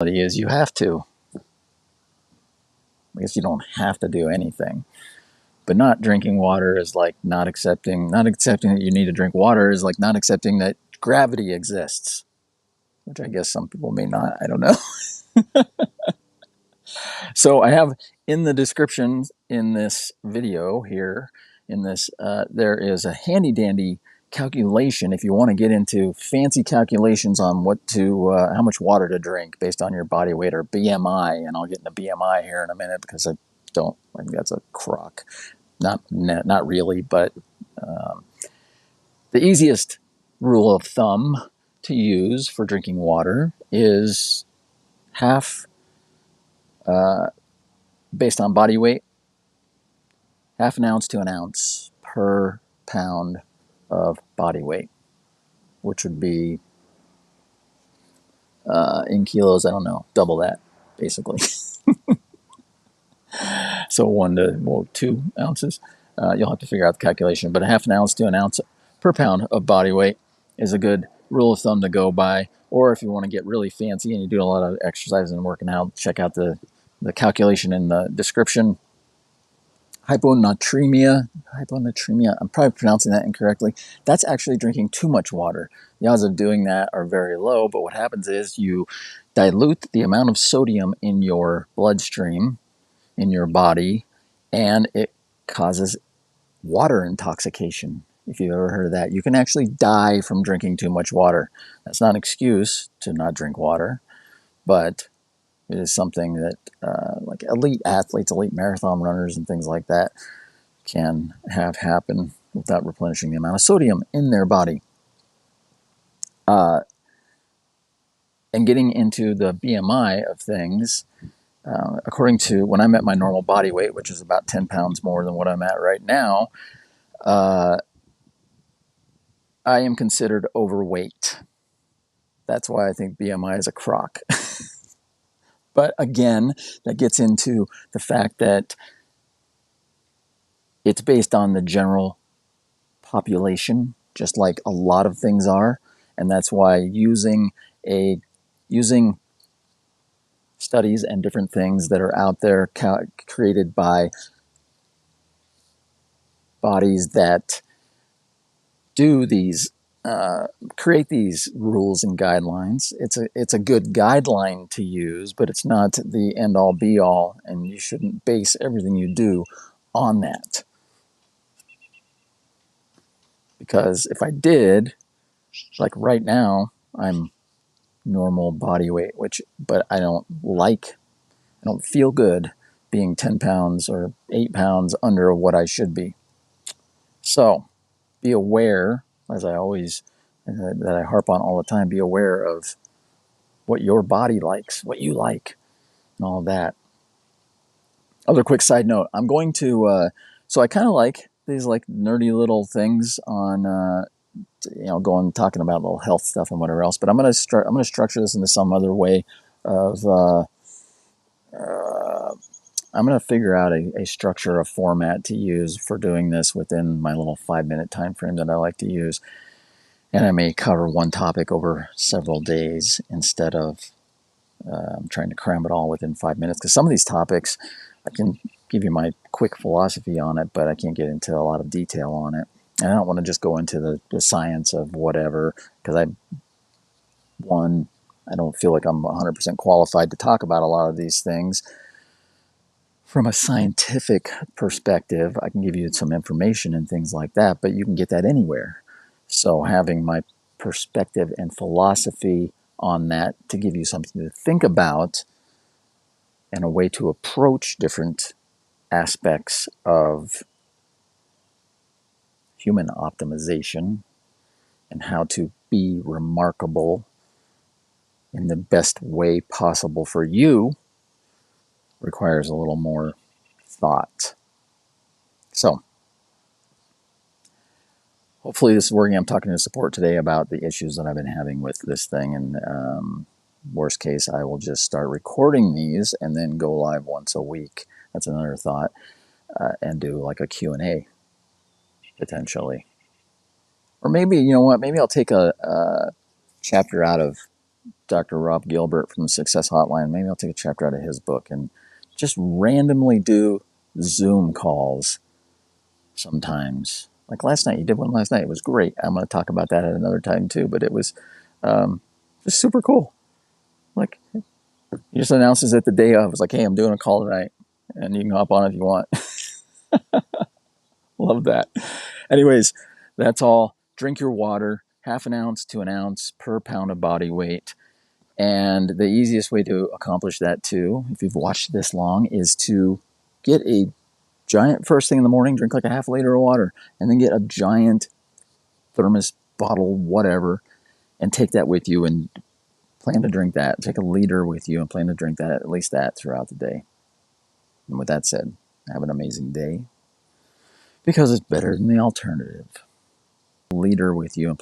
is you have to. I guess you don't have to do anything. But not drinking water is like not accepting that you need to drink water is like not accepting that gravity exists, which I guess some people may not. I don't know. So I have in the description in this video here, there is a handy dandy calculation if you want to get into fancy calculations on how much water to drink based on your body weight or BMI. And I'll get into BMI here in a minute because I think that's a crock. Not really, but the easiest rule of thumb to use for drinking water is half, based on body weight, half an ounce to an ounce per pound of body weight, which would be in kilos, I don't know, double that, basically. So 2 ounces. You'll have to figure out the calculation, but a half an ounce to an ounce per pound of body weight is a good rule of thumb to go by. Or if you want to get really fancy and you do a lot of exercise and working out, check out the calculation in the description. Hyponatremia, I'm probably pronouncing that incorrectly. That's actually drinking too much water. The odds of doing that are very low, but what happens is you dilute the amount of sodium in your bloodstream, in your body, and it causes water intoxication. If you've ever heard of that, you can actually die from drinking too much water. That's not an excuse to not drink water, but it is something that like elite athletes, elite marathon runners, and things like that can have happen without replenishing the amount of sodium in their body. And getting into the BMI of things, according to when I'm at my normal body weight, which is about 10 pounds more than what I'm at right now, I am considered overweight. That's why I think BMI is a crock. But again, that gets into the fact that it's based on the general population, just like a lot of things are. And that's why using studies and different things that are out there created by bodies that do these create these rules and guidelines. It's a good guideline to use, but it's not the end all be all, and you shouldn't base everything you do on that. Because if I did, like right now, I'm normal body weight, but I don't feel good being 10 pounds or 8 pounds under what I should be. So be aware, as I always, that I harp on all the time, be aware of what your body likes, what you like, and all of that. Other quick side note, I'm going to, so I kind of like these like nerdy little things on, going talking about little health stuff and whatever else, but I'm going to structure this into some other way of, I'm going to figure out a structure, a format to use for doing this within my little 5-minute time frame that I like to use. And I may cover one topic over several days instead of trying to cram it all within 5 minutes. Because some of these topics, I can give you my quick philosophy on it, but I can't get into a lot of detail on it. And I don't want to just go into the science of whatever, because I don't feel like I'm 100% qualified to talk about a lot of these things. From a scientific perspective, I can give you some information and things like that, but you can get that anywhere. So having my perspective and philosophy on that to give you something to think about and a way to approach different aspects of human optimization and how to be remarkable in the best way possible for you requires a little more thought. So hopefully this is working. I'm talking to support today about the issues that I've been having with this thing, and worst case, I will just start recording these and then go live once a week. That's another thought, and do like a Q&A potentially. Or maybe, you know what, maybe I'll take a chapter out of Dr. Rob Gilbert from the Success Hotline. Maybe I'll take a chapter out of his book and just randomly do Zoom calls sometimes. Like last night, you did one last night. It was great. I'm going to talk about that at another time too, but it was just super cool. Like, he just announces it the day of. It's like, hey, I'm doing a call tonight, and you can hop on if you want. Love that. Anyways, that's all. Drink your water, half an ounce to an ounce per pound of body weight. And the easiest way to accomplish that too, if you've watched this long, is to get a giant first thing in the morning, drink like a half liter of water, and then get a giant thermos bottle, whatever, and take that with you and plan to drink that. Take a liter with you and plan to drink that, at least that, throughout the day. And with that said, have an amazing day, because it's better than the alternative. A liter with you and